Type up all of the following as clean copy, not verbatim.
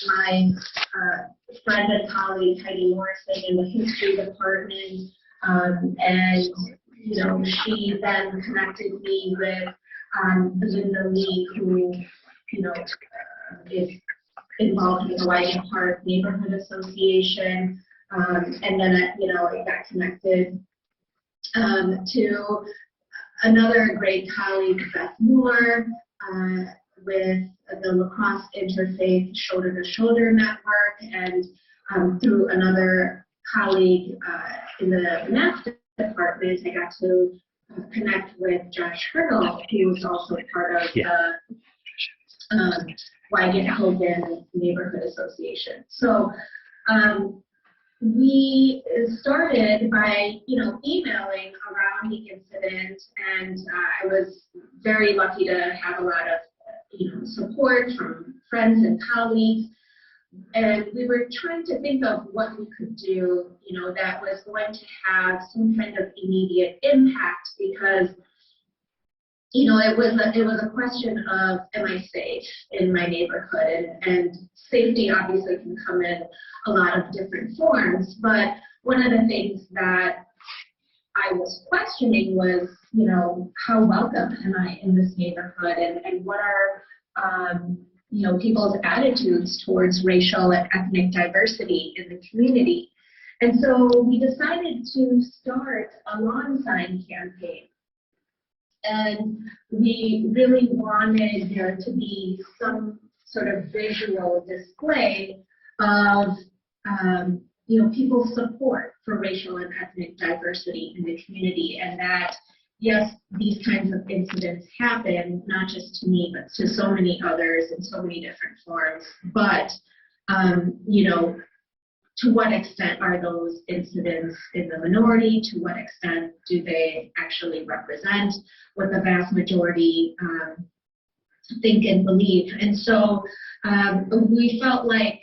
my friend and colleague Heidi Morrison in the history department, and she then connected me with Linda Lee, who is involved in the Whiting Park Neighborhood Association, and then it got connected to another great colleague, Beth Moore, with the La Crosse Interfaith Shoulder to Shoulder Network, and through another colleague in the math department, I got to connect with Josh Hertel, who was also part of the Wygant-Hogan Neighborhood Association. So we started by, emailing around the incident, and I was very lucky to have a lot of, support from friends and colleagues. And we were trying to think of what we could do, that was going to have some kind of immediate impact, because, it was a question of, am I safe in my neighborhood? And safety obviously can come in a lot of different forms, but one of the things that I was questioning was, how welcome am I in this neighborhood, and what are, people's attitudes towards racial and ethnic diversity in the community. And so we decided to start a lawn sign campaign. And we really wanted there to be some sort of visual display of, people's support for racial and ethnic diversity in the community, and that, yes, these kinds of incidents happen, not just to me, but to so many others in so many different forms. But, to what extent are those incidents in the minority? To what extent do they actually represent what the vast majority think and believe? And so we felt like,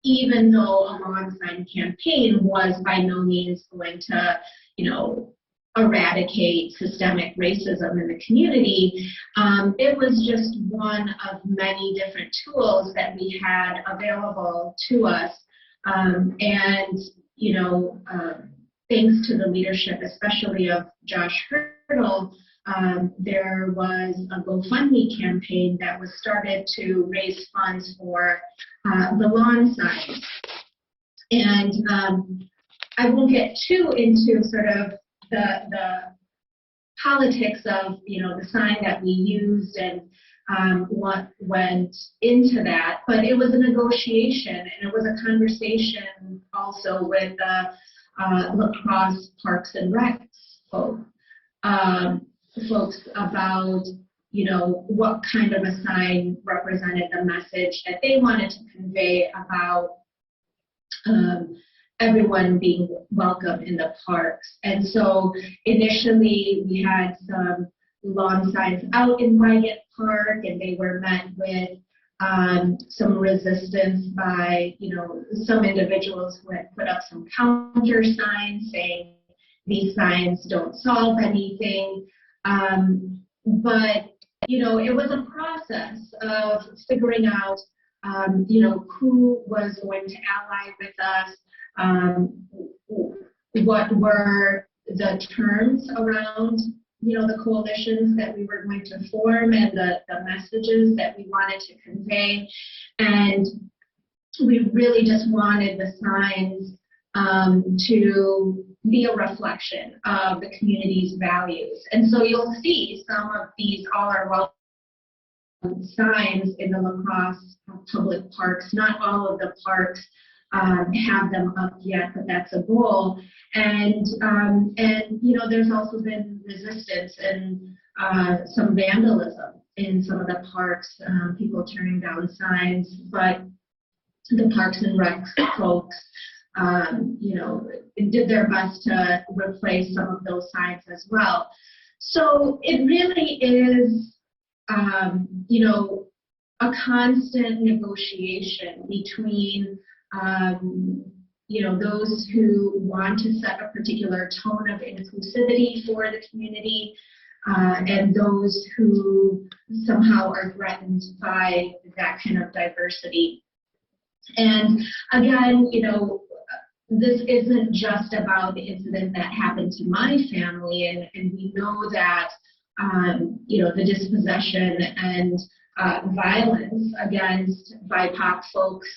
even though a lawn sign campaign was by no means going to, eradicate systemic racism in the community, it was just one of many different tools that we had available to us. And, thanks to the leadership, especially of Josh Hertel, there was a GoFundMe campaign that was started to raise funds for the lawn signs. And I won't get too into sort of the politics of, the sign that we used and what went into that, but it was a negotiation, and it was a conversation also with the La Crosse Parks and Recs folks about, what kind of a sign represented the message that they wanted to convey about everyone being welcome in the parks. And so initially we had some lawn signs out in Wygant Park, and they were met with some resistance by, some individuals who had put up some counter signs saying these signs don't solve anything. But, it was a process of figuring out, who was going to ally with us, what were the terms around, the coalitions that we were going to form, and the messages that we wanted to convey. And we really just wanted the signs to be a reflection of the community's values. And so you'll see some of these all are welcome signs in the La Crosse public parks. Not all of the parks have them up yet, but that's a goal. And there's also been resistance and some vandalism in some of the parks, people tearing down signs, but the Parks and Recs folks, did their best to replace some of those signs as well. So it really is, a constant negotiation between, those who want to set a particular tone of inclusivity for the community, and those who somehow are threatened by that kind of diversity. And again, this isn't just about the incident that happened to my family, and we know that, the dispossession and violence against BIPOC folks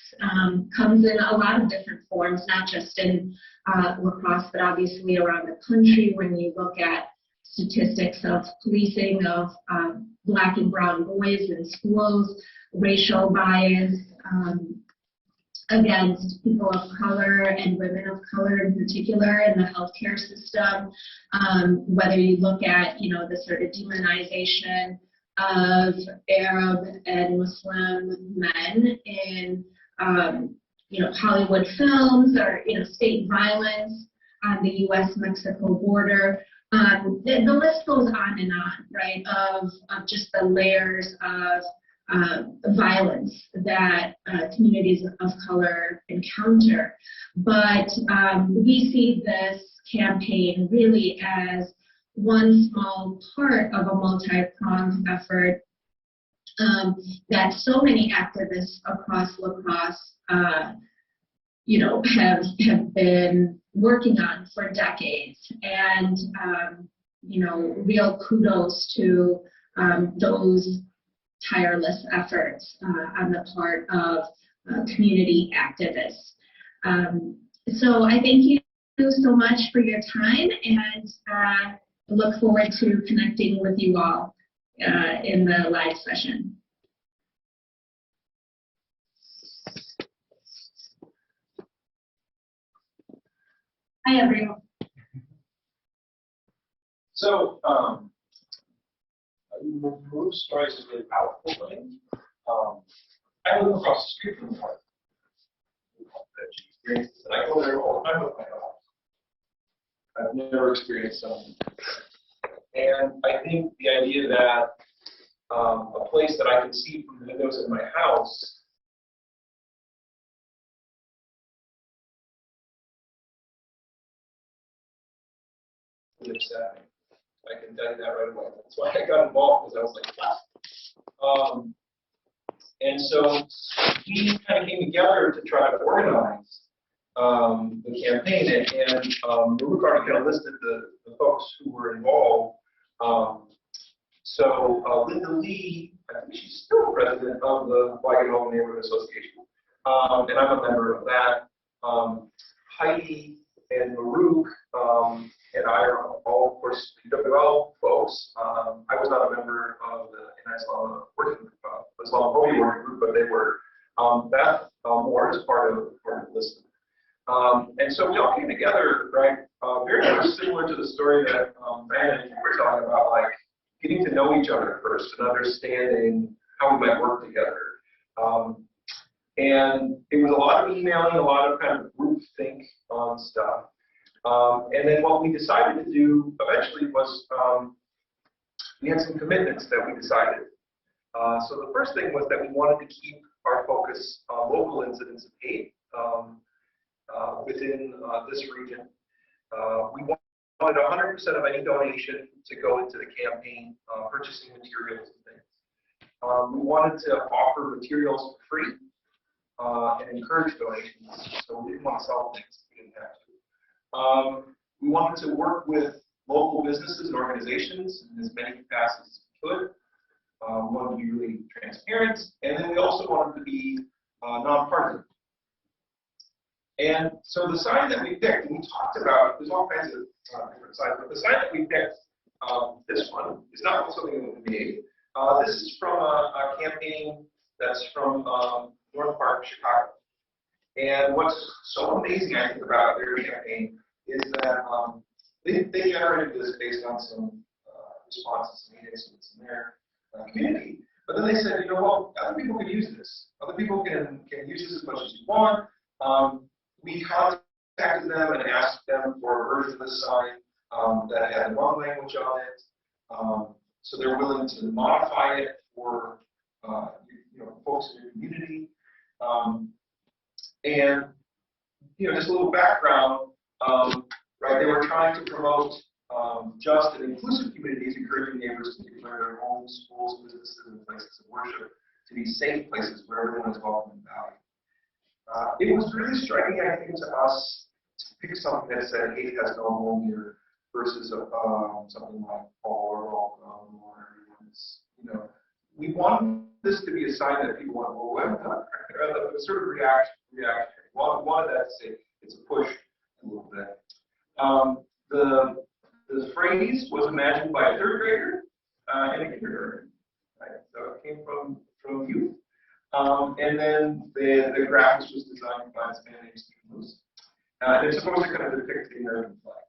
comes in a lot of different forms, not just in La Crosse, but obviously around the country. When you look at statistics of policing of Black and brown boys in schools, racial bias, against people of color and women of color in particular in the healthcare system, whether you look at, the sort of demonization of Arab and Muslim men in, Hollywood films, or, state violence on the U.S.-Mexico border. The list goes on and on, right, of just the layers of violence that communities of color encounter. But we see this campaign really as one small part of a multi-pronged effort that so many activists across La Crosse, have been working on for decades. And, real kudos to those tireless efforts on the part of community activists. So I thank you so much for your time, and look forward to connecting with you all in the live session. Hi, everyone. So, Maru's story is a really powerful thing. I live across the street from her. And I go there all the time with my dog. I've never experienced something. And I think the idea that a place that I can see from the windows in my house really upset me. I can tell you that right away. That's why I got involved, because I was like, wow. And so we kind of came together to try to organize the campaign. And Maru kind of listed the folks who were involved. So Linda Lee, I think she's still president of the Black and Home Neighborhood Association. And I'm a member of that. Heidi and Maru and I are all, of course, PWL folks. I was not a member of the Anti-Islam Working Islamophobia Working Group, but they were. Beth Moore is part of the list. And so we all came together, right, very much similar to the story that Diana and you were talking about, like getting to know each other first and understanding how we might work together. And it was a lot of emailing, a lot of kind of group think on stuff. And then what we decided to do eventually was we had some commitments that we decided. So the first thing was that we wanted to keep our focus on local incidents of hate within this region. We wanted 100% of any donation to go into the campaign, purchasing materials and things. We wanted to offer materials for free and encourage donations, so we didn't want to sell things we didn't have to. We wanted to work with local businesses and organizations in as many capacities as we could. We wanted to be really transparent, and then we also wanted to be nonpartisan. And so the sign that we picked, and we talked about, there's all kinds of different signs, but the sign that we picked, this one, is not something that we made. This is from a campaign that's from North Park, Chicago. And what's so amazing, I think, about their campaign is that they generated this based on some responses and incidents in their community. But then they said, you know what, other people can use this. Other people can use this as much as you want. We contacted them and asked them for a version of the sign that had the wrong language on it. So they're willing to modify it for folks in your community. And just a little background, right? They were trying to promote just and inclusive communities, encouraging neighbors to declare their homes, schools, businesses, and places of worship to be safe places where everyone is welcome and valued. it was really striking, I think, to us to pick something that said hate has no home here versus something like all or welcome or everyone's, we want this to be a sign that people want, well, what? Sort of reaction. One that say it's a push a little bit. The phrase was imagined by a third grader in a kindergarten, right? So it came from youth. And then the graphics was designed by this man named Stephen Lewis. And it's supposed to kind of depict the American flag.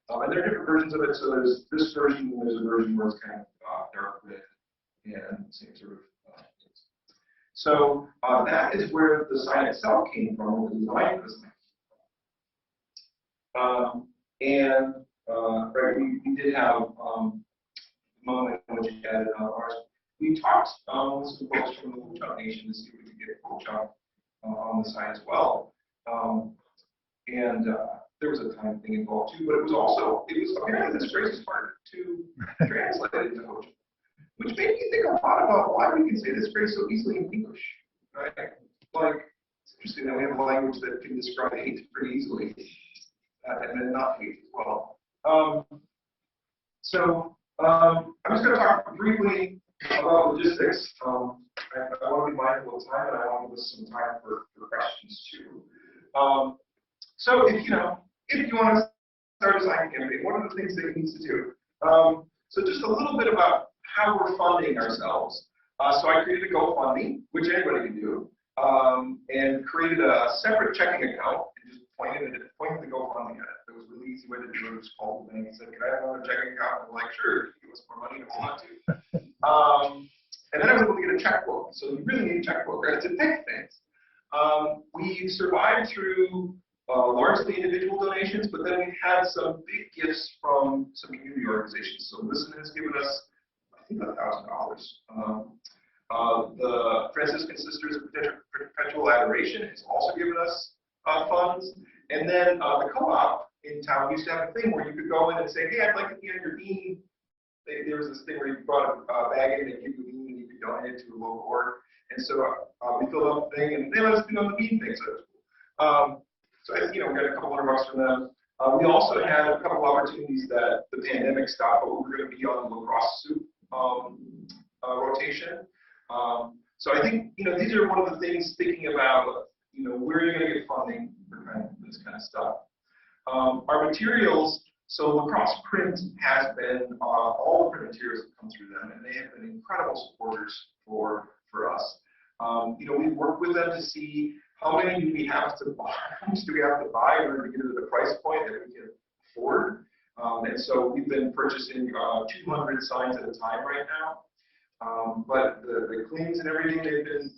And there are different versions of it. So there's this version, and there's a version where it's kind of dark red and same sort of things. So that is where the sign itself came from, the design of the sign. Right, we did have a moment in which we added ours. We talked with some folks from the Ho-Chunk Nation to see if we could get Ho-Chunk on the sign as well. There was a time thing involved too, but it was apparently this phrase is hard to translate into Ho-Chunk, which made me think a lot about why we can say this phrase so easily in English, right? Like, it's interesting that we have a language that can describe hate pretty easily, and then not hate as well. I'm just going to talk briefly about logistics. I want to be mindful of time, and I want to give us some time for questions too. So if you want to start a sign campaign, what are the things that you need to do? So just a little bit about how we're funding ourselves. So I created a GoFundMe, which anybody can do, and created a separate checking account and just pointed the GoFundMe at it. It was a really easy way to do it. Just called the bank and said, "Can I have another checking account?" And I'm like, "Sure, give us more money if you want to." And then I was able to get a checkbook. So you really need a checkbook, right, to pick things. We survived through largely individual donations, but then we had some big gifts from some community organizations. So Listen has given us, I think, $1,000. The Franciscan Sisters of Perpetual Adoration has also given us funds. And then the co-op in town used to have a thing where you could go in and say, "Hey, I'd like to be on your bean." There was this thing where you brought a bag in and give you a bean and you could donate it to a local org. And so we filled out the thing and they let us do on the bean thing. So we got a couple $100 from them. We also had a couple opportunities that the pandemic stopped, but we were going to be on the lacrosse soup rotation. So I think these are one of the things thinking about where you're going to get funding for this kind of stuff. Our materials. So Lacrosse Print has been all the print materials have come through them, and they have been incredible supporters for us. We've worked with them to see how many do we have to buy, how much do we have to buy in order to get to the price point that we can afford. And so we've been purchasing 200 signs at a time right now. But the cleans and everything, they've been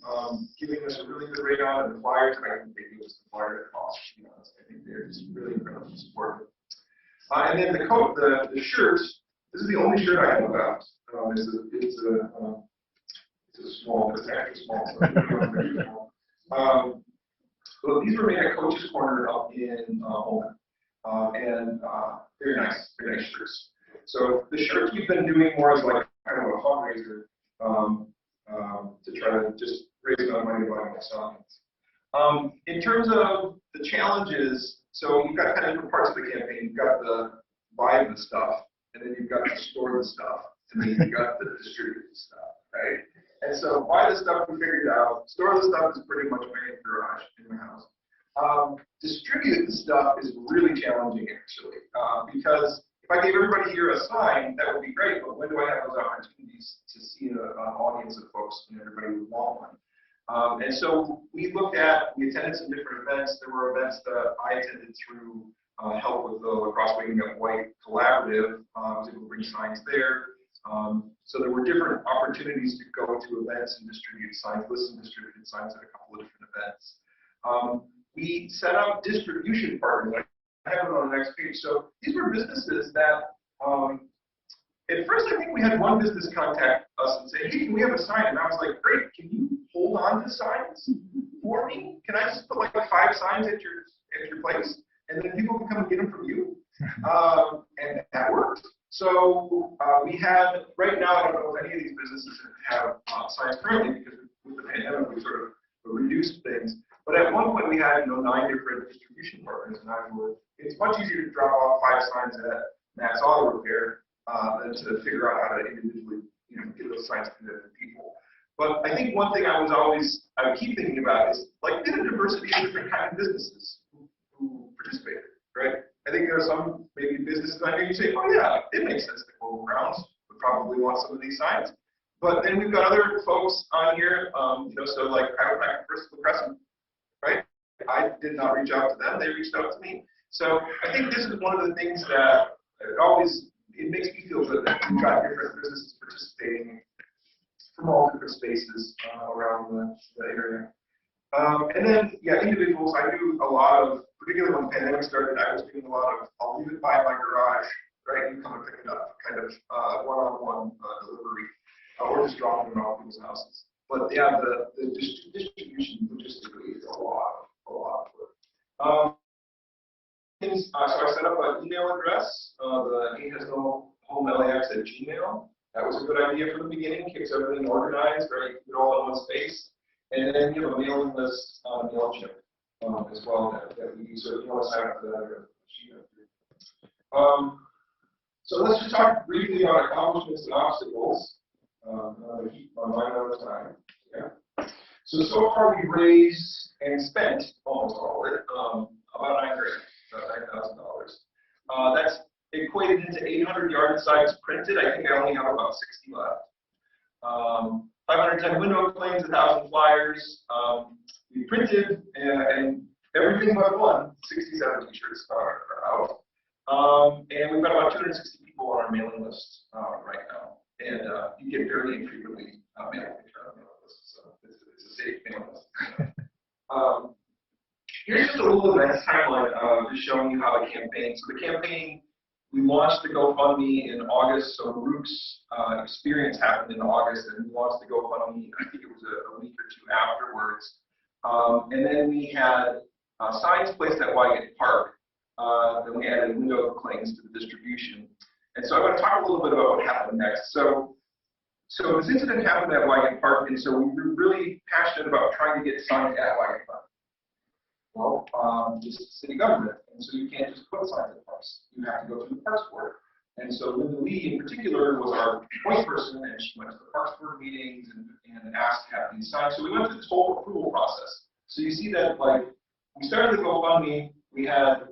giving us a really good rate on, and the flyers, I think they give us the flyer at cost. I think they're just really incredibly supportive. And then the shirts. This is the only shirt I have about. It's a small, it's actually small. So these were made at Coach's Corner up in Holman, and very nice shirts. So the shirts we've been doing more as like kind of a fundraiser to try to just raise enough money to buy more signs. In terms of the challenges, so you've got kind of different parts of the campaign. You've got the buy the stuff, and then you've got the store the stuff, and then you've got the distribute the stuff, right? And so buy the stuff we figured out. Store the stuff is pretty much my garage in my house. Distribute the stuff is really challenging actually, because if I gave everybody here a sign, that would be great, but when do I have those opportunities to see an audience of folks and everybody would want one? And so we attended some different events. There were events that I attended through help with the Lacrosse Waking Up White Collaborative. I was able to bring signs there. So there were different opportunities to go to events and distribute signs. Listen distributed signs at a couple of different events. We set up distribution partners. I have it on the next page. So these were businesses that, at first I think we had one business contact us and say, "Hey, can we have a sign?" And I was like, "Great, can you hold on to signs for me? Can I just put like 5 signs at your place, and then people can come and get them from you?" And that worked. So we had, right now, I don't know if any of these businesses have signs currently because with the pandemic we sort of reduced things. But at one point we had 9 different distribution partners, and it's much easier to drop off 5 signs at Max Auto Repair than to figure out how to individually get those signs to the people. But I think one thing I would keep thinking about is like get a diversity of different kinds of businesses who participate, right? I think there are some maybe businesses on here you say, oh yeah, it makes sense that Global Grounds would probably want some of these signs. But then we've got other folks on here, so like chiropractic versus Crosse, right? I did not reach out to them; they reached out to me. So I think this is one of the things that it makes me feel good that we've got different businesses participating from all different spaces around the area. And then, yeah, individuals. I do a lot of, particularly when the pandemic started, I was doing a lot of, I'll leave it by my garage, right? You come and pick it up, kind of one-on-one delivery. Or just dropping them off people's houses. But yeah, the distribution logistically is a lot of work. So I set up an email address. It has no home LAX at Gmail. That was a good idea from the beginning. Keeps everything organized, right? Put it all in one space. And then you have a mailing list on MailChimp as well that we use. So if you want to sign up for that, so let's just talk briefly about accomplishments and obstacles. I'm going to keep my mind on the time. Yeah. So far we've raised and spent almost all of it, about $9,000. That's equated into 800 yard signs printed. I think I only have about 60 left. 510 window claims, 1,000 flyers. We printed and everything but one, 67 t-shirts are out. And we've got about 260 people on our mailing list right now. And you get very infrequently mailing on mailing lists, so it's a safe mailing list. Here's just a little bit of a timeline just showing you how the campaign. So the campaign, we launched the GoFundMe in August. So Rook's experience happened in August, and we launched the GoFundMe. I think it was a week or 2 afterwards. And then we had signs placed at Wygant Park. Then we added window claims to the distribution. And so I want to talk a little bit about what happened next. So this incident happened at Wygant Park, and so we were really passionate about trying to get signs at Wygant Park. Well, this is city government, and so you can't just put signs at parks. You have to go through the Parks Board. And so Linda Lee, in particular, was our point person, and she went to the Parks Board meetings and asked to have these signs. So we went through this whole approval process. So you see that, like, we started the GoFundMe, we had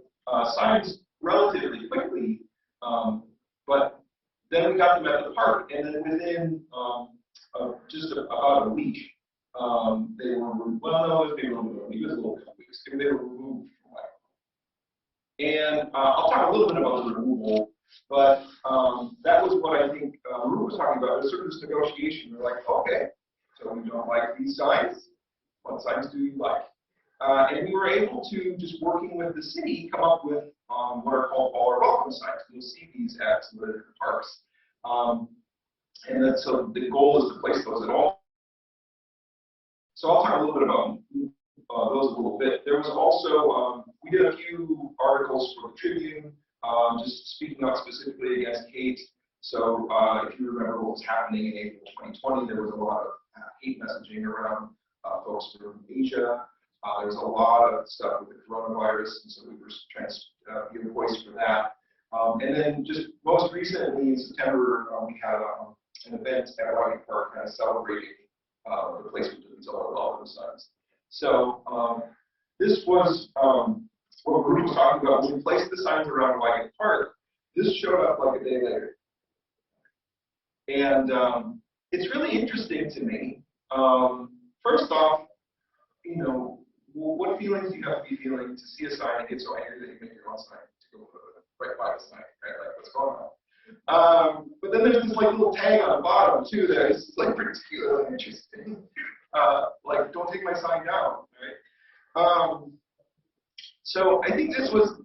signs relatively quickly, but then we got them at the park, and then within just about a week, they were removed. Well, no, it was maybe a little couple weeks. They were removed from Wygant. And I'll talk a little bit about the removal, but that was what I think Ruth was talking about. There's sort of this negotiation. We're like, okay, so we don't like these signs. What signs do you like? And we were able to, just working with the city, come up with what are called all our welcome signs. You'll see these at some of the different parks. And then, so the goal is to place those at all. So I'll talk a little bit about those a little bit. There was also, we did a few articles for the Tribune, just speaking out specifically against hate. So if you remember what was happening in April 2020, there was a lot of hate messaging around folks from Asia. There was a lot of stuff with the coronavirus, and so we were trying to give a voice for that. And then just most recently in September, we had an event at Wygant Park kind of celebrating the placement of these all welcome signs. So this was what Ruth was talking about. When we placed the signs around Wygant Park, this showed up like a day later. And it's really interesting to me. First off, what feelings do you have to be feeling to see a sign and get so angry that you make your own sign to go right by the sign, right? Like, what's going on? But then there's this like little tag on the bottom too that is like particularly interesting. Like, don't take my sign down, right? So I think this was,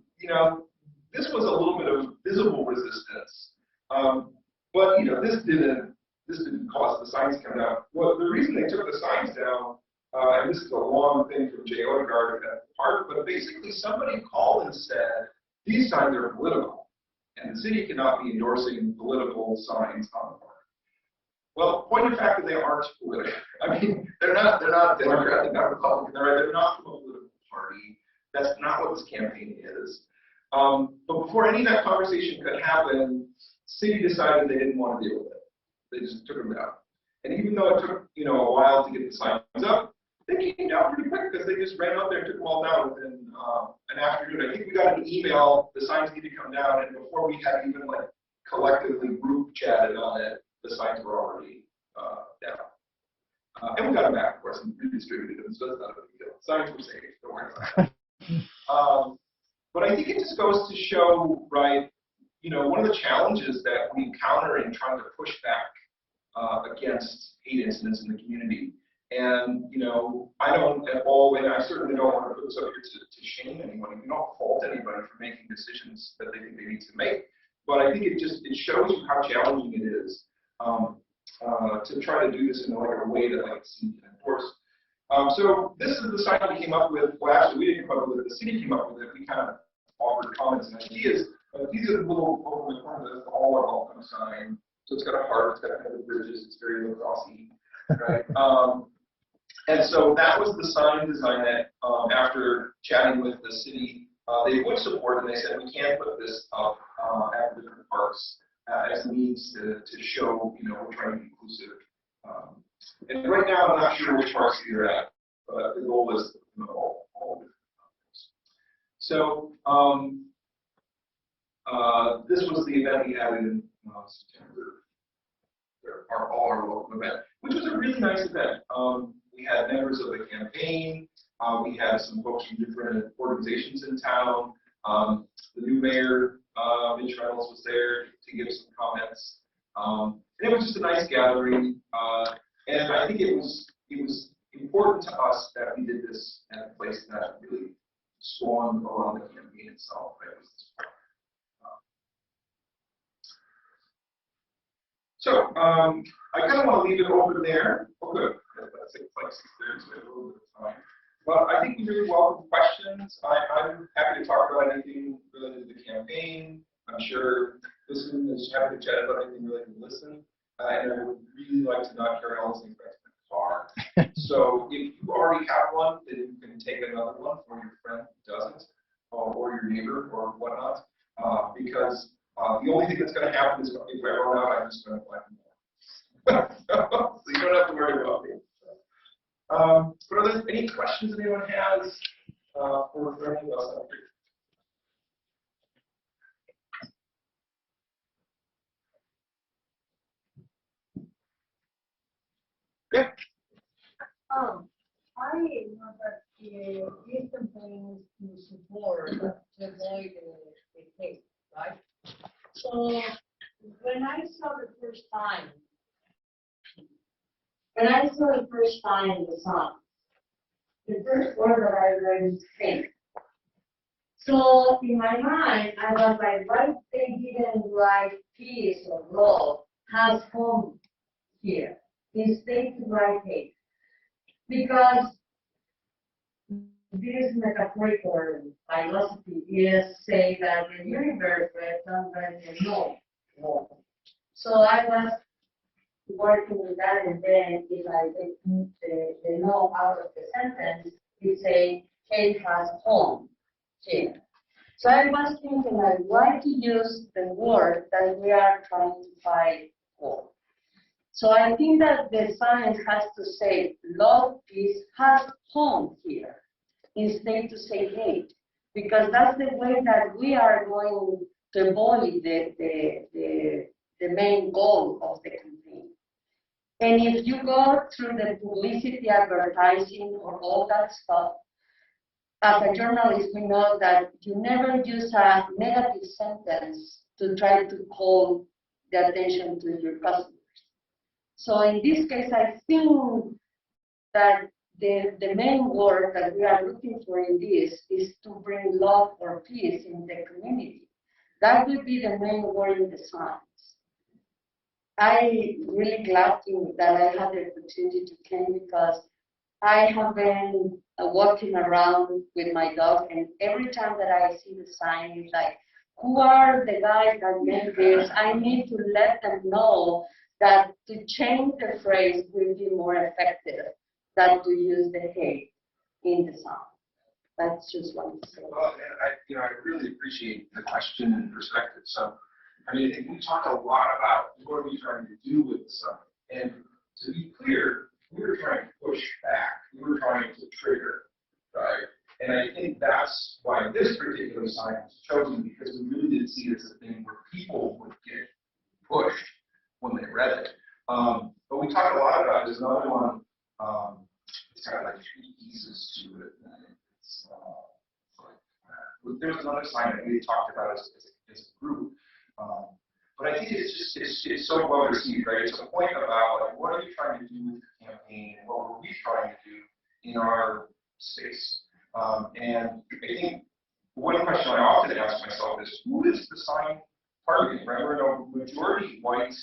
this was a little bit of visible resistance. But this didn't cause the signs to come down. Well, the reason they took the signs down, and this is a long thing from Jay Odegaard at the park, but basically somebody called and said, these signs are political, and the city cannot be endorsing political signs on the park. Well, point of fact that they aren't political. I mean, they're not Democrat, they're not Republican, they're not from a That's not what this campaign is. But before any of that conversation could happen, city decided they didn't want to deal with it. They just took them down. And even though it took a while to get the signs up, they came down pretty quick because they just ran out there and took them all down within an afternoon. I think we got an email, the signs need to come down, and before we had even like collectively group chatted on it, the signs were already down. And we got them back, of course, and redistributed them, so that's not a big deal. Signs were safe, don't worry about that. But I think it just goes to show, right, one of the challenges that we encounter in trying to push back against hate incidents in the community. And, I don't at all, and I certainly don't want to put this up here to shame anyone. We don't fault anybody for making decisions that they think they need to make. But I think it shows you how challenging it is to try to do this in a way that like the city can enforce. So this is the sign we came up with. Well, actually, we didn't come up with it. The city came up with it. We kind of offered comments and ideas. These are the little over in the corner. That's the all or welcome sign. So it's got a heart. It's got kind of bridges. It's very Crosse, right? And so that was the sign design that, after chatting with the city, they would support, and they said we can't put this up at different parks as means to show, we're trying to be inclusive. And right now, I'm not sure which parks you're at, but the goal is all different parks. So this was the event we had in September, all our local event, which was a really nice event. We had members of the campaign. We had some folks from different organizations in town. The new mayor, Mitch Reynolds, was there to give some comments. And it was just a nice gathering. And I think it was important to us that we did this at a place that really spawned around the campaign itself. Right? So I kind of want to leave it open there. Oh, good. That's like 6:30, so we have a little bit of time. But I think we really welcome questions. I'm happy to talk about anything related to the campaign. I'm sure listening is happy to chat about anything related to listen. And I would really like to not carry all these things back to the car. So if you already have one, then you can take another one for your friend who doesn't, or your neighbor, or whatnot. Because the only thing that's going to happen is if I run out, I'm just going to find more. So you don't have to worry about me. But are there any questions anyone has for any of us out here? Yeah. I know that these campaigns to support to avoid the hate, right? So when I saw the first time the song, the first word that I read was hate. So in my mind, I was like, why they didn't write peace or love has home here instead to write hate? Because this metaphorical philosophy is say that the universe represents the no. So I was working with that, and then if I take the no out of the sentence, it say hate has home here. So I was thinking like why to use the word that we are trying to fight for. So I think that the science has to say love, peace has home here, instead to say hate, because that's the way that we are going to embody the main goal of the campaign. And if you go through the publicity, advertising, or all that stuff, as a journalist, we know that you never use a negative sentence to try to call the attention to your customers. So in this case, I think that the main word that we are looking for in this is to bring love or peace in the community. That would be the main word in the science. I'm really glad that I had the opportunity to come because I have been walking around with my dog, and every time that I see the sign, it's like, who are the guys that made this? I need to let them know that to change the phrase will be more effective than to use the hate in the song. That's just one thing. Well, and I really appreciate the question and perspective. So, I mean, we talked a lot about what are we trying to do with the summit. And to be clear, we were trying to push back. We were trying to trigger, right? And I think that's why this particular sign was chosen, because we really did see it as a thing where people would get pushed when they read it. But we talked a lot about this. Another one, it's got like 3 pieces to it. It's, there's another sign that we talked about as a group. But I think it's so well received, right? It's a point about like, what are you trying to do with the campaign, and what were we trying to do in our space? And I think one question I often ask myself is, who is the sign targeting? Right? We're in a majority white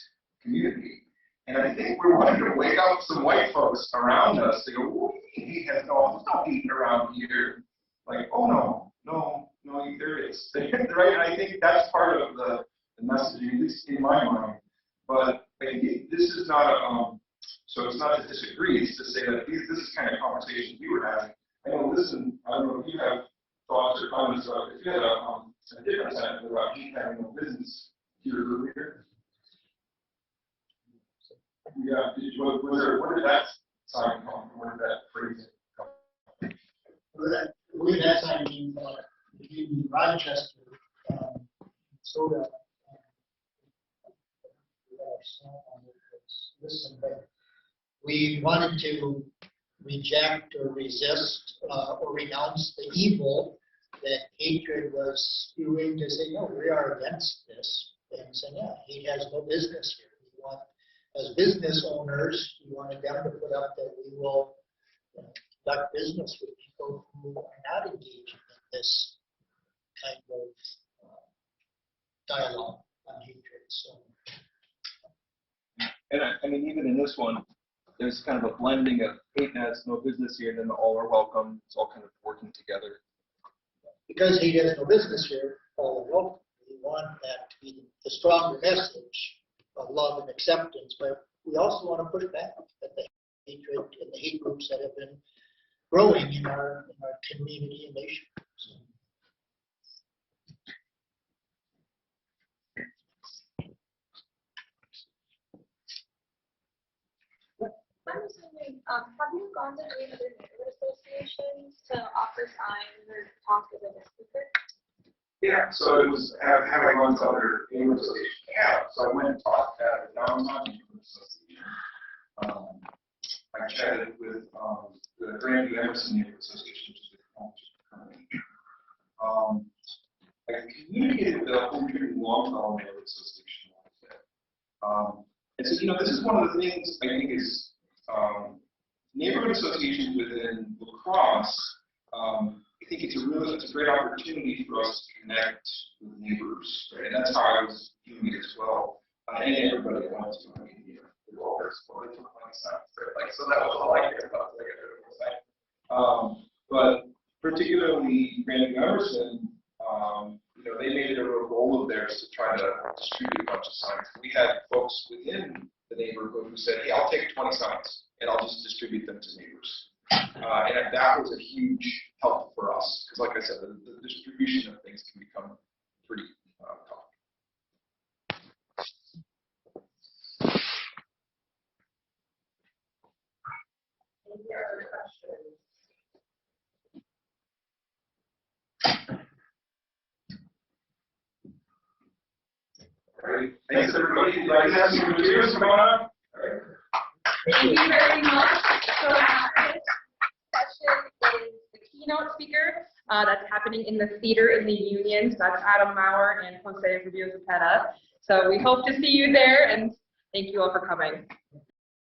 community, and I think we're wanting to wake up some white folks around us to go, what do you mean he has no hate around here? Like, oh no, there is. Right? And I think that's part of the messaging, at least in my mind. But I think this is not a, so it's not to disagree, it's to say that this is kind of conversations we were having. I know, listen, I don't know if you have thoughts or comments about if you had a different sentiment about me having no business here earlier. Yeah, where did that sign come from? Where did that phrase come from? Where that sign came from, in Rochester, Minnesota. Listen, but we wanted to reject or resist or renounce the evil that hatred was spewing, to say, no, we are against this. And say, yeah, he has no business here. We want, as business owners, we wanted them to put up that we will conduct business with people who are not engaging in this kind of dialogue on hatred. So. And I mean, even in this one, there's kind of a blending of hate has no business here, and then the all are welcome. It's all kind of working together. Because he has no business here, all are welcome. We want that to be the stronger message of love and acceptance, but we also want to push back at the hatred and the hate groups that have been growing in our community and nation. So. I'm assuming, have you gone to any other neighborhood associations to offer signs or talk as a speaker? Yeah, so it was having gone to other neighborhood associations. Yeah, so I went and talked at the downtown neighborhood association. I chatted with the Grandview Emerson Neighborhood Association, which is currently. I communicated with the Homecoming Longfellow Neighborhood Association. And so, this is one of the things I think is neighborhood associations within La Crosse. I think it's a great opportunity for us to connect with neighbors, right? And that's how I was viewing it as well. And everybody wants to, the rollers, well, they took my signs, right? Like, so that was all I cared about. But particularly Grandview Emerson, they made it a real goal of theirs to try to distribute a bunch of signs. We had folks within the neighborhood who said, hey, I'll take 20 signs and I'll just distribute them to neighbors. And that was a huge help for us, because like I said, the distribution of things can become pretty tough. Any other questions? All right. Thanks, everybody. You guys have some materials going on? Thank you very much. So this session is the keynote speaker. That's happening in the theater in the Union. So that's Adam Maurer and Jose Rubio Zepeda. So we hope to see you there, and thank you all for coming.